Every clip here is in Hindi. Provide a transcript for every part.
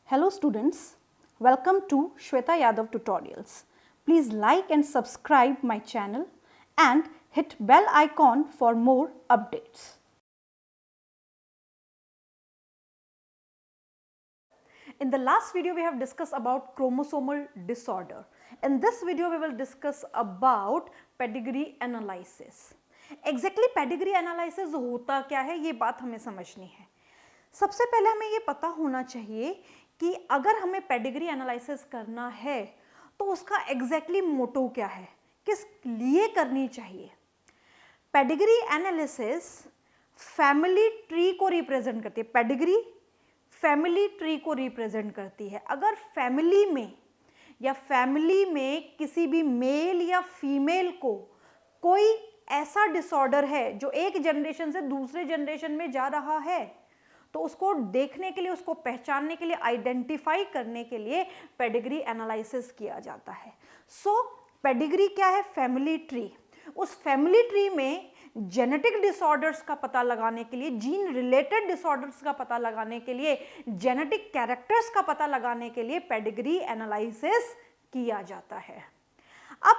Hello students, welcome to Shweta Yadav Tutorials. Please like and subscribe my channel and hit bell icon for more updates. In the last video we have discussed about chromosomal disorder. In this video we will discuss about pedigree analysis. Exactly pedigree analysis होता क्या है ये बात हमें समझनी है. सबसे पहले हमें ये पता होना चाहिए कि अगर हमें पेडिग्री एनालिसिस करना है तो उसका एग्जैक्टली मोटो क्या है, किस लिए करनी चाहिए. पेडिग्री एनालिसिस फैमिली ट्री को रिप्रेजेंट करती है. पेडिग्री फैमिली ट्री को रिप्रेजेंट करती है. अगर फैमिली में किसी भी मेल या फीमेल को कोई ऐसा डिसऑर्डर है जो एक जनरेशन से दूसरे जनरेशन में जा रहा है तो उसको देखने के लिए, उसको पहचानने के लिए, आइडेंटिफाई करने के लिए पेडिग्री एनालिसिस किया जाता है. सो पेडिग्री क्या है? Family tree. उस फैमिली ट्री में जेनेटिक डिसऑर्डर्स का पता लगाने के लिए, जीन रिलेटेड डिसऑर्डर्स का पता लगाने के लिए, जेनेटिक कैरेक्टर्स का पता लगाने के लिए पेडिग्री एनालिसिस किया जाता है. अब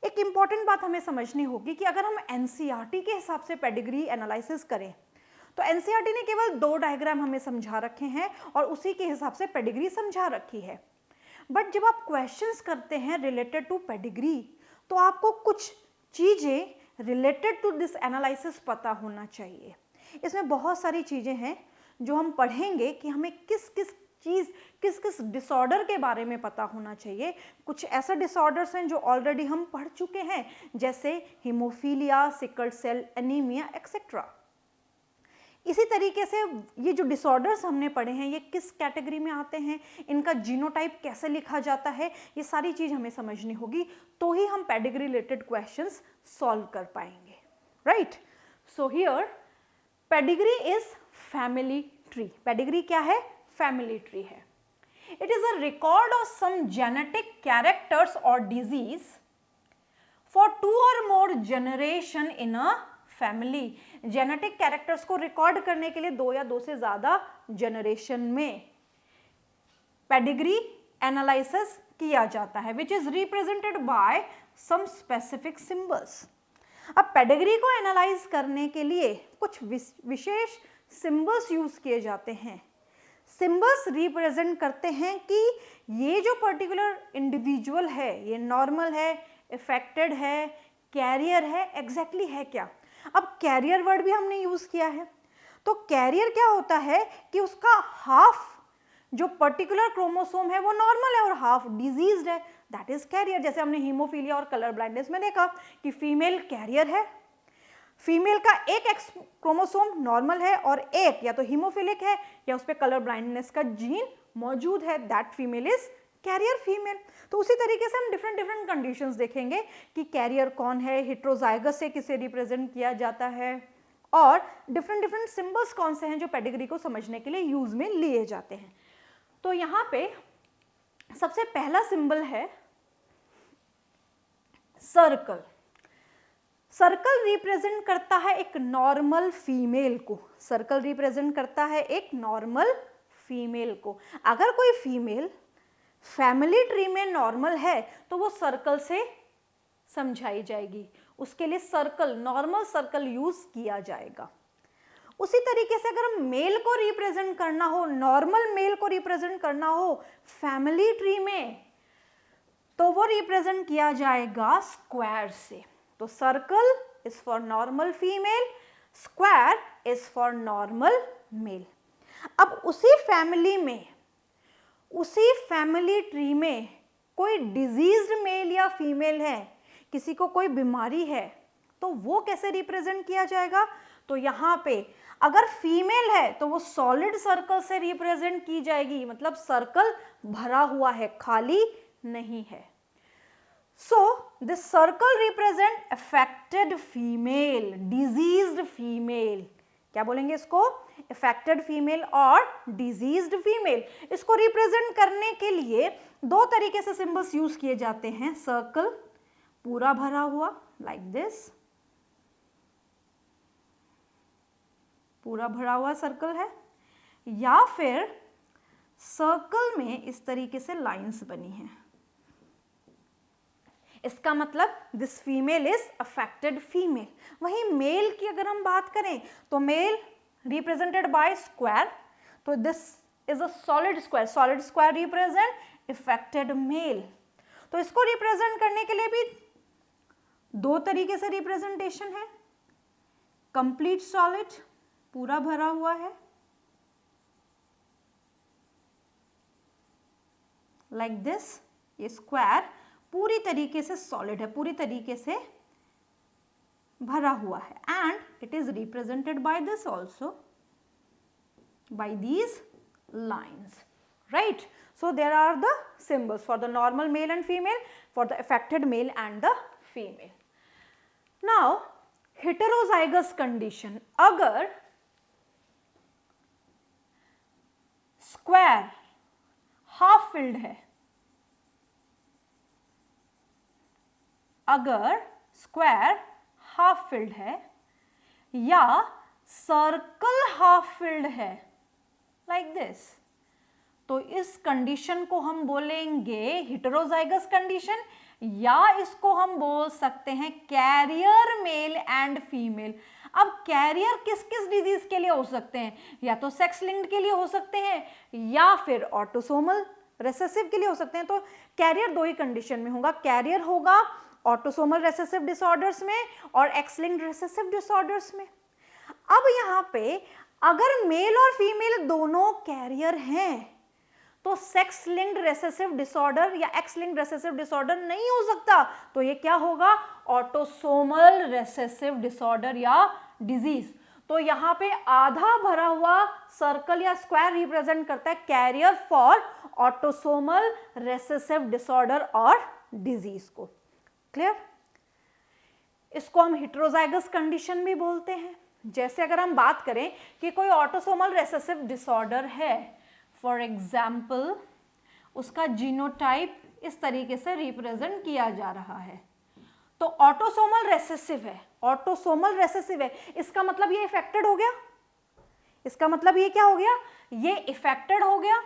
एक इंपॉर्टेंट बात हमें समझनी होगी कि अगर हम एनसीईआरटी के हिसाब से पेडिग्री एनालिसिस करें तो एनसीईआरटी ने केवल 2 डायग्राम हमें समझा रखे हैं और उसी के हिसाब से पेडिग्री समझा रखी है. बट जब आप क्वेश्चंस करते हैं रिलेटेड टू पेडिग्री तो आपको कुछ चीज़ें रिलेटेड टू दिस एनालिसिस पता होना चाहिए. इसमें बहुत सारी चीज़ें हैं जो हम पढ़ेंगे कि हमें किस किस डिसऑर्डर के बारे में पता होना चाहिए. कुछ ऐसे डिसऑर्डर्स हैं जो ऑलरेडी हम पढ़ चुके हैं, जैसे haemophilia, sickle cell anaemia etcetera. इसी तरीके से ये जो डिसऑर्डर्स हमने पढ़े हैं ये किस कैटेगरी में आते हैं, इनका जीनोटाइप कैसे लिखा जाता है, ये सारी चीज़ हमें समझनी होगी, तो ही हम पेडिग्री रिलेटेड क्वेश्चंस सॉल्व कर पाएंगे. Right. So here pedigree is family tree. Pedigree क्या है? फैमिली ट्री है. It is a record of some genetic characters और डिजीज फॉर 2 और more generation in a family. Genetic characters को रिकॉर्ड करने के लिए 2 या 2 से ज्यादा जनरेशन में पेडिग्री एनालिसिस किया जाता है, which is represented by some specific symbols. अब पेडिग्री को एनालाइज करने के लिए कुछ विशेष सिंबल्स यूज किए जाते हैं. सिंबल्स रिप्रेजेंट करते हैं कि ये जो पर्टिकुलर इंडिविजुअल है ये नॉर्मल है, इफेक्टेड है, कैरियर है, एग्जैक्टली है क्या. अब कैरियर वर्ड भी हमने यूज किया है. तो कैरियर क्या होता है कि उसका हाफ जो पर्टिकुलर क्रोमोसोम है वो नॉर्मल है और हाफ डिजीज्ड है, दैट इज कैरियर. जैसे हमने हीमोफीलिया और कलर ब्लाइंडनेस में देखा कि फीमेल कैरियर है, फीमेल का एक एक्स क्रोमोसोम नॉर्मल है और एक या तो हीमोफिलिक है या उस पर कलर ब्लाइंडनेस का जीन मौजूद है, that female is carrier female. तो उसी तरीके से हम डिफरेंट कंडीशंस देखेंगे कि कैरियर कौन है, हेटेरोजाइगस से किसे रिप्रेजेंट किया जाता है और डिफरेंट सिंबल्स कौन से हैं जो पेडिग्री को समझने के लिए यूज में लिए जाते हैं. तो यहाँ पे सबसे पहला सिंबल है सर्कल. सर्कल रिप्रेजेंट करता है एक नॉर्मल फीमेल को. सर्कल रिप्रेजेंट करता है एक नॉर्मल फीमेल को. अगर कोई फीमेल फैमिली ट्री में नॉर्मल है तो वो सर्कल से समझाई जाएगी, उसके लिए सर्कल, नॉर्मल सर्कल यूज किया जाएगा. उसी तरीके से अगर मेल को रिप्रेजेंट करना हो, नॉर्मल मेल को रिप्रेजेंट करना हो फैमिली ट्री में, तो वो रिप्रेजेंट किया जाएगा स्क्वायर से. तो circle is for normal female, square is for normal male. अब उसी फैमिली ट्री में कोई डिजीज्ड मेल या फीमेल है, किसी को कोई बीमारी है, तो वो कैसे रिप्रेजेंट किया जाएगा. तो यहाँ पे अगर फीमेल है तो वो सॉलिड सर्कल से रिप्रेजेंट की जाएगी, मतलब सर्कल भरा हुआ है, खाली नहीं है. So this circle represent affected female, diseased female. क्या बोलेंगे इसको? affected female और diseased female. इसको रिप्रेजेंट करने के लिए 2 तरीके से सिंबल्स यूज किए जाते हैं. सर्कल पूरा भरा हुआ like this, पूरा भरा हुआ सर्कल है, या फिर सर्कल में इस तरीके से लाइंस बनी हैं, इसका मतलब this female is affected female. वहीं मेल की अगर हम बात करें तो मेल रिप्रेजेंटेड बाय स्क्वायर, तो this is a solid square represent affected male. तो इसको रिप्रेजेंट करने के लिए भी दो तरीके से रिप्रेजेंटेशन है, कंप्लीट सॉलिड पूरा भरा हुआ है लाइक दिस, ये स्क्वायर पूरी तरीके से सॉलिड है, पूरी तरीके से भरा हुआ है, and it is represented by this also, by these lines, right. So there are the symbols for the normal male and female, for the affected male and the female. Now heterozygous condition, अगर स्क्वायर हाफ फिल्ड है, अगर स्क्वायर हाफ फिल्ड है या सर्कल हाफ फिल्ड है लाइक दिस, तो इस कंडीशन को हम बोलेंगे हेटेरोजाइगस कंडीशन, या इसको हम बोल सकते हैं कैरियर मेल एंड फीमेल। अब कैरियर किस किस डिजीज के लिए हो सकते हैं, या तो सेक्स लिंक्ड के लिए हो सकते हैं या फिर ऑटोसोमल रिसेसिव के लिए हो सकते हैं। तो कैरियर दो ही कंडीशन में होगा, कैरियर होगा ऑटोसोमल रिसेसिव डिसऑर्डर्स में और एक्स लिंक्ड रिसेसिव डिसऑर्डर्स में। अब यहाँ पे अगर मेल और फीमेल दोनों कैरियर हैं तो सेक्स लिंक्ड रिसेसिव डिसऑर्डर या एक्स लिंक्ड रिसेसिव डिसऑर्डर नहीं हो सकता, तो ये क्या होगा, ऑटोसोमल रिसेसिव डिसऑर्डर या डिजीज। तो यहाँ पे आधा भरा हुआ सर्कल या स्क्वायर रिप्रेजेंट करता है carrier for autosomal recessive disorder और डिजीज को। क्लियर? इसको हम हेटेरोजाइगस कंडीशन भी बोलते हैं। जैसे अगर हम बात करें कि कोई ऑटोसोमल रिसेसिव डिसऑर्डर है, फॉर एग्जाम्पल उसका जीनोटाइप इस तरीके से रिप्रेजेंट किया जा रहा है, तो ऑटोसोमल रेसेसिव है, ऑटोसोमल रेसेसिव है, इसका मतलब ये इफेक्टेड हो गया, इसका मतलब ये क्या हो गया, ये इफेक्टेड हो गया।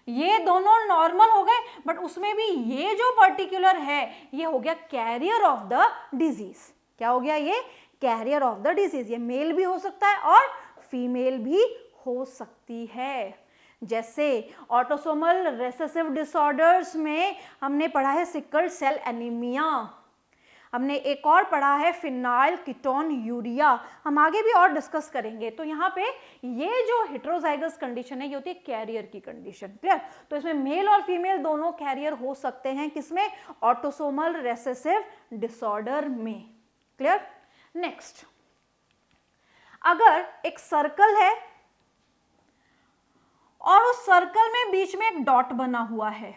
ये दोनों नॉर्मल हो गए, बट उसमें भी ये जो पर्टिकुलर है ये हो गया कैरियर ऑफ द डिजीज। क्या हो गया, ये कैरियर ऑफ द डिजीज। ये मेल भी हो सकता है और फीमेल भी हो सकती है। जैसे ऑटोसोमल रिसेसिव डिसऑर्डर्स में हमने पढ़ा है सिकल सेल एनीमिया, हमने एक और पढ़ा है फिनाइल कीटोन यूरिया, हम आगे भी और डिस्कस करेंगे। तो यहाँ पे ये जो हेटेरोजाइगस कंडीशन है ये होती है कैरियर की कंडीशन। क्लियर? तो इसमें मेल और फीमेल दोनों कैरियर हो सकते हैं, किसमें, ऑटोसोमल रिसेसिव डिसऑर्डर में। क्लियर? नेक्स्ट, अगर एक सर्कल है और उस सर्कल में बीच में एक डॉट बना हुआ है,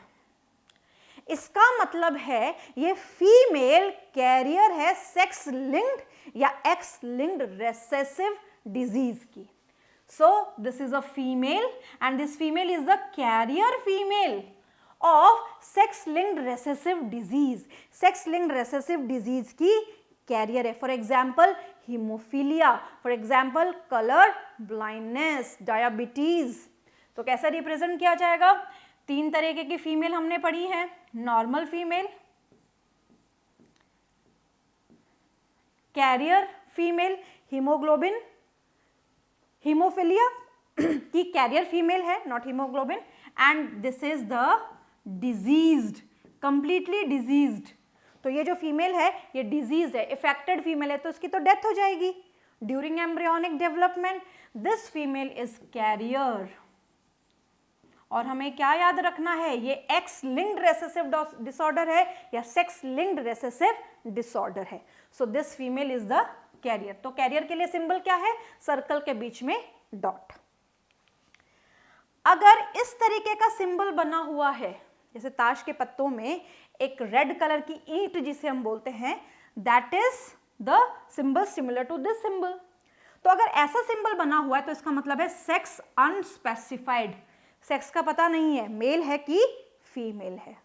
इसका मतलब है ये फीमेल कैरियर है सेक्स लिंक्ड या एक्स लिंक्ड रिसेसिव डिजीज की। So this is a female and this female is the carrier female of sex linked recessive disease. Sex linked recessive disease की कैरियर है। For example haemophilia, for example colour blindness, diabetes. तो कैसा रिप्रेजेंट किया जाएगा, तीन तरीके की फीमेल हमने पढ़ी है, normal female, carrier female, haemoglobin, haemophilia की कैरियर फीमेल है, not haemoglobin, and this is the diseased, completely diseased. तो ये जो फीमेल है ये डिजीज है, इफेक्टेड फीमेल है, तो इसकी तो डेथ हो जाएगी during embryonic development. This female is carrier. और हमें क्या याद रखना है, ये एक्स लिंक्ड रिसेसिव डिसऑर्डर है या सेक्स लिंक्ड रिसेसिव डिसऑर्डर है। So this female is the carrier. तो कैरियर के लिए सिंबल क्या है, सर्कल के बीच में डॉट। अगर इस तरीके का सिंबल बना हुआ है, जैसे ताश के पत्तों में एक रेड कलर की ईंट जिसे हम बोलते हैं, that is the symbol similar to this symbol. तो अगर ऐसा सिंबल बना हुआ है तो इसका मतलब है सेक्स अनस्पेसिफाइड, सेक्स का पता नहीं है, मेल है कि फीमेल है।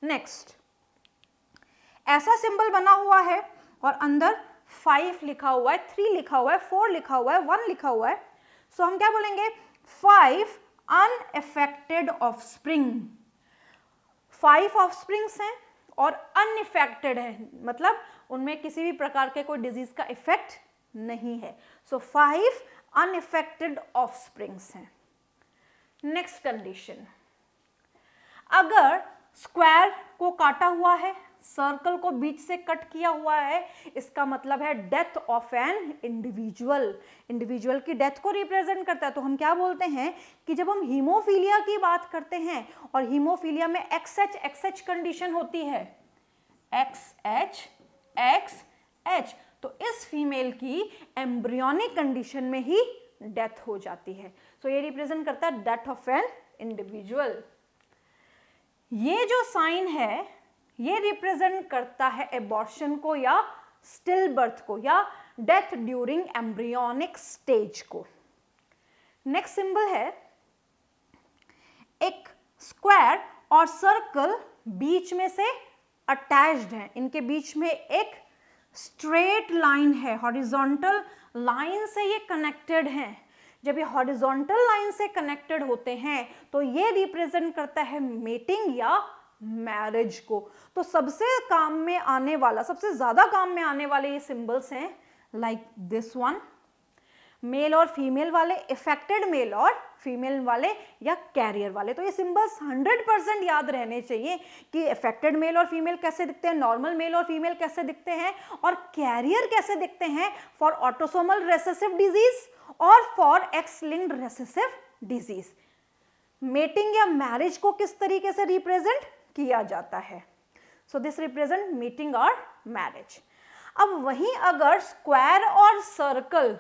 नेक्स्ट, ऐसा सिंबल बना हुआ है और अंदर 5 लिखा हुआ है, 3 लिखा हुआ है, 4 लिखा हुआ है, 1 लिखा हुआ है। सो हम क्या बोलेंगे, 5 अनएफेक्टेड ऑफस्प्रिंग, 5 ऑफस्प्रिंग्स हैं और अनइफेक्टेड है, मतलब उनमें किसी भी प्रकार के कोई डिजीज का इफेक्ट नहीं है। सो 5 अनइफेक्टेड ऑफस्प्रिंग्स हैं। नेक्स्ट कंडीशन, अगर स्क्वायर को काटा हुआ है, सर्कल को बीच से कट किया हुआ है, इसका मतलब है death of an individual, individual की डेथ को रिप्रेजेंट करता है। तो हम क्या बोलते हैं कि जब हम हीमोफीलिया की बात करते हैं और हीमोफीलिया में XH कंडीशन होती है, XH, तो इस फीमेल की एम्ब्रियोनिक कंडीशन में ही डेथ हो जाती है। सो ये रिप्रेजेंट करता है डेथ ऑफ एन इंडिविजुअल। ये जो साइन है ये रिप्रेजेंट करता है एबॉर्शन को या स्टिल बर्थ को या डेथ ड्यूरिंग एम्ब्रियोनिक स्टेज को। नेक्स्ट सिंबल है, एक स्क्वायर और सर्कल बीच में से अटैच्ड है, इनके बीच में एक स्ट्रेट लाइन है, हॉरिजॉन्टल लाइन से ये कनेक्टेड हैं। जब ये हॉरिजॉन्टल लाइन से कनेक्टेड होते हैं तो ये रिप्रेजेंट करता है मेटिंग या मैरिज को। तो सबसे काम में आने वाला, सबसे ज्यादा काम में आने वाले ये सिंबल्स हैं लाइक दिस वन, मेल और फीमेल वाले, इफेक्टेड मेल और फीमेल वाले या कैरियर वाले। तो ये सिंबल्स 100% याद रहने चाहिए कि इफेक्टेड मेल और फीमेल कैसे दिखते हैं, नॉर्मल मेल और फीमेल कैसे दिखते हैं और कैरियर कैसे दिखते हैं फॉर ऑटोसोमल रिसेसिव डिजीज और for x linked recessive disease. Mating या मैरिज को किस तरीके से रिप्रेजेंट किया जाता है, सो दिस रिप्रेजेंट मीटिंग और मैरिज। अब वहीं अगर स्क्वायर और सर्कल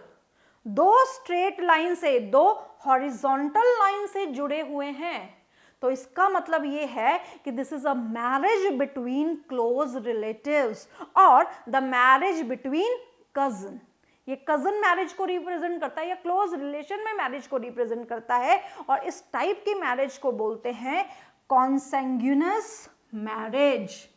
दो स्ट्रेट लाइन से, दो हॉरिजॉन्टल लाइन से जुड़े हुए हैं तो इसका मतलब ये है कि this is a marriage between close relatives और द मैरिज बिटवीन कजन। ये कजन मैरिज को रिप्रेजेंट करता है या क्लोज रिलेशन में मैरिज को रिप्रेजेंट करता है और इस टाइप की मैरिज को बोलते हैं कॉन्सेंग्यूनस मैरिज।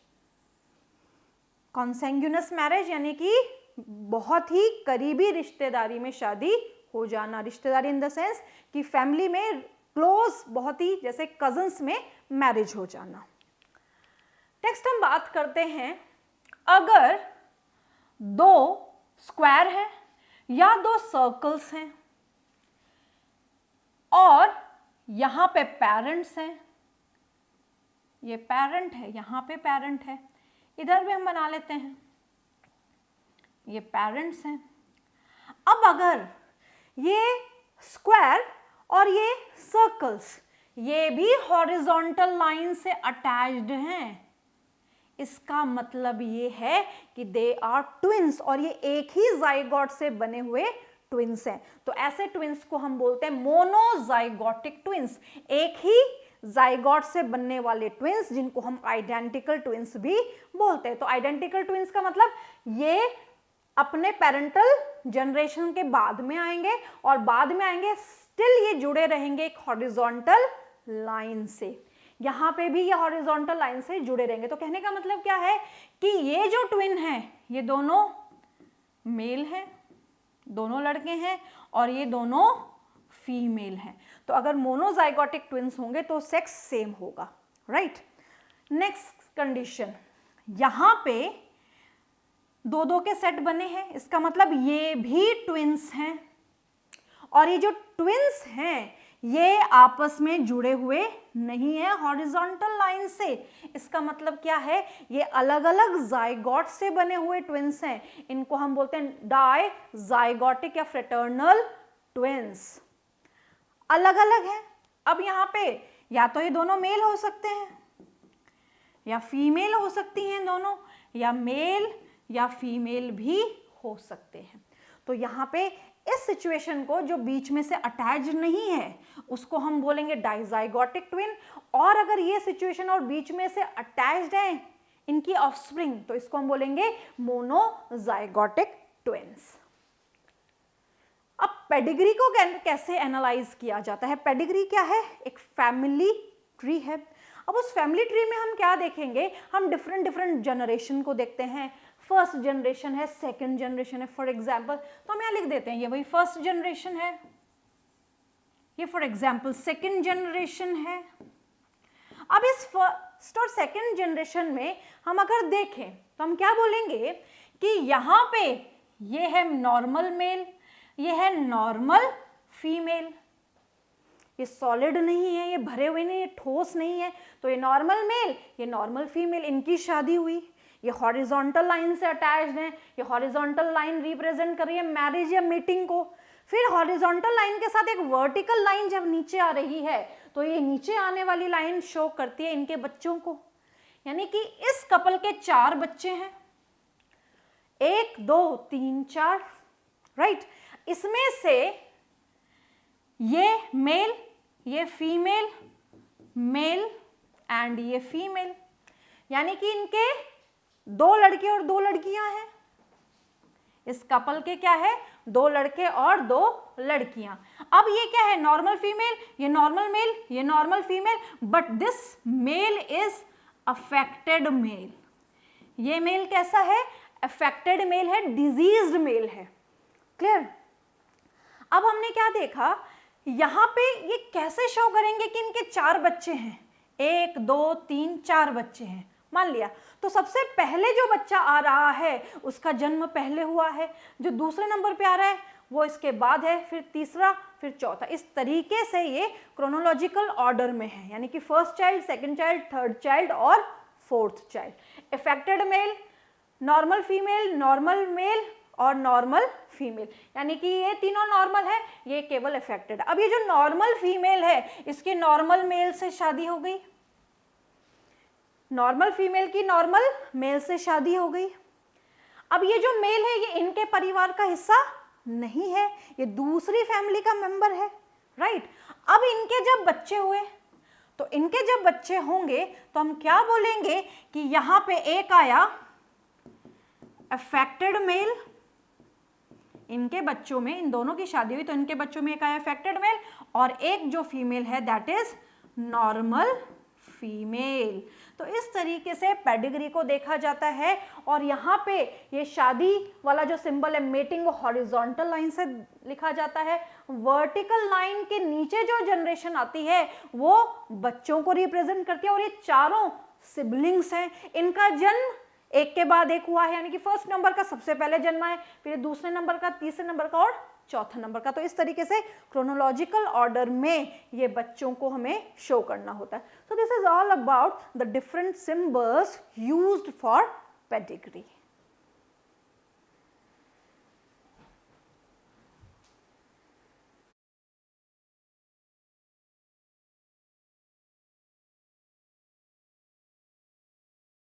कॉन्सेंग्यूनस मैरिज यानी कि बहुत ही करीबी रिश्तेदारी में शादी हो जाना, रिश्तेदारी इन द सेंस कि फैमिली में क्लोज, बहुत ही जैसे कजन्स में मैरिज हो जाना। नेक्स्ट हम बात करते हैं, अगर दो स्क्वायर है या दो सर्कल्स हैं और यहां पे पेरेंट्स हैं, ये पेरेंट है, यहां पे पेरेंट है, इधर भी हम बना लेते हैं, ये पेरेंट्स हैं। अब अगर ये स्क्वायर और ये सर्कल्स ये भी हॉरिजॉन्टल लाइन से अटैच्ड हैं, इसका मतलब ये है कि दे आर ट्विंस और ये एक ही जाइगोट से बने हुए ट्विंस हैं। तो ऐसे ट्विंस को हम बोलते हैं मोनोजाइगोटिक ट्विंस, एक ही जाइगोट से बनने वाले ट्विंस जिनको हम आइडेंटिकल ट्विंस भी बोलते हैं। तो आइडेंटिकल ट्विंस का मतलब ये अपने पेरेंटल जनरेशन के बाद में आएंगे और बाद में आएंगे स्टिल ये जुड़े रहेंगे एक हॉरिजॉन्टल लाइन से, यहां पे भी ये हॉरिजॉन्टल लाइन से जुड़े रहेंगे। तो कहने का मतलब क्या है कि ये जो ट्विन है ये दोनों मेल हैं, दोनों लड़के हैं और ये दोनों फीमेल हैं। तो अगर मोनोजाइगोटिक ट्विंस होंगे तो सेक्स सेम होगा, राइट। नेक्स्ट कंडीशन, यहां पे दो दो के सेट बने हैं, इसका मतलब ये भी ट्विंस हैं और ये जो ट्विंस हैं ये आपस में जुड़े हुए नहीं है हॉरिजॉन्टल लाइन से। इसका मतलब क्या है, ये अलग अलग जाइगोट से बने हुए ट्विंस हैं, इनको हम बोलते हैं डाइजाइगोटिक या फ्रेटर्नल ट्विंस। अलग अलग हैं। अब यहाँ पे या तो ये दोनों मेल हो सकते हैं या फीमेल हो सकती हैं दोनों, या मेल या फीमेल भी हो सकते हैं। तो यहाँ पे इस सिचुएशन को जो बीच में से अटैच नहीं है उसको हम बोलेंगे डाइजाइगोटिक ट्विन, और अगर ये सिचुएशन और बीच में से अटैच्ड है इनकी ऑफस्प्रिंग तो इसको हम बोलेंगे मोनोजाइगोटिक ट्विन्स। अब पेडिग्री को कैसे एनालाइज किया जाता है? पेडिग्री क्या है? एक फैमिली ट्री है। अब उस फैमिली ट्री में हम क्या देखेंगे, हम डिफरेंट जनरेशन को देखते हैं। फर्स्ट जनरेशन है, सेकंड जनरेशन है फॉर एग्जांपल, तो हम यहाँ लिख देते हैं ये वही फर्स्ट जनरेशन है, ये फॉर एग्जाम्पल सेकेंड जनरेशन है। अब इस फर्स्ट और सेकेंड जनरेशन में हम अगर देखें तो हम क्या बोलेंगे कि यहाँ पे ये है नॉर्मल मेल, ये है नॉर्मल फीमेल। ये सॉलिड नहीं है, ये भरे हुए नहीं, ये ठोस नहीं है, तो ये नॉर्मल मेल, ये नॉर्मल फीमेल, इनकी शादी हुई। ये हॉरिजॉन्टल लाइन से अटैच्ड है, ये हॉरिजॉन्टल लाइन रिप्रेजेंट कर रही है मैरिज या मीटिंग को। फिर हॉरिजॉन्टल लाइन के साथ एक वर्टिकल लाइन जब नीचे आ रही है तो ये नीचे आने वाली लाइन शो करती है इनके बच्चों को। यानी कि इस कपल के 4 बच्चे हैं, 1 2 3 4, राइट। इसमें से ये मेल, ये फीमेल, मेल एंड ये फीमेल, यानी कि इनके 2 लड़के और 2 लड़कियां हैं। इस कपल के क्या है, 2 लड़के और 2 लड़कियां। अब ये क्या है, नॉर्मल फीमेल, ये नॉर्मल मेल, ये normal female, but this male is affected male. ये मेल कैसा है, अफेक्टेड मेल है, डिजीज्ड मेल है। क्लियर। अब हमने क्या देखा, यहां पे ये कैसे शो करेंगे कि इनके 4 बच्चे हैं, 1 2 3 4 बच्चे हैं मान लिया। तो सबसे पहले जो बच्चा आ रहा है उसका जन्म पहले हुआ है, जो दूसरे नंबर पे आ रहा है वो इसके बाद है, फिर तीसरा, फिर चौथा। इस तरीके से ये क्रोनोलॉजिकल ऑर्डर में है, यानी कि first child, second child, third child और fourth child. Affected male, normal female, normal male और नॉर्मल फीमेल, यानी कि ये तीनों नॉर्मल है, ये केवल इफेक्टेड। अब ये जो नॉर्मल फीमेल है इसकी नॉर्मल मेल से शादी हो गई, नॉर्मल फीमेल की नॉर्मल मेल से शादी हो गई। अब ये जो मेल है ये इनके परिवार का हिस्सा नहीं है, ये दूसरी फैमिली का मेंबर है, राइट। अब इनके जब बच्चे हुए तो इनके जब बच्चे होंगे तो हम क्या बोलेंगे कि यहां पे एक आया अफेक्टेड मेल, इनके बच्चों में, इन दोनों की शादी हुई तो इनके बच्चों में एक आया अफेक्टेड मेल, और एक जो फीमेल है दैट इज नॉर्मल फीमेल। तो इस तरीके से पेडिग्री को देखा जाता है। और यहाँ पे ये शादी वाला जो सिंबल है मेटिंग, वो हॉरिजॉन्टल लाइन से लिखा जाता है। वर्टिकल लाइन के नीचे जो जनरेशन आती है वो बच्चों को रिप्रेजेंट करती है, और ये चारों सिबलिंग्स हैं, इनका जन्म एक के बाद एक हुआ है, यानी कि फर्स्ट नंबर का सबसे पहले जन्मा है, फिर दूसरे नंबर का, तीसरे नंबर का और चौथा नंबर का। तो इस तरीके से क्रोनोलॉजिकल ऑर्डर में ये बच्चों को हमें शो करना होता है। So this is all about the different symbols used for pedigree.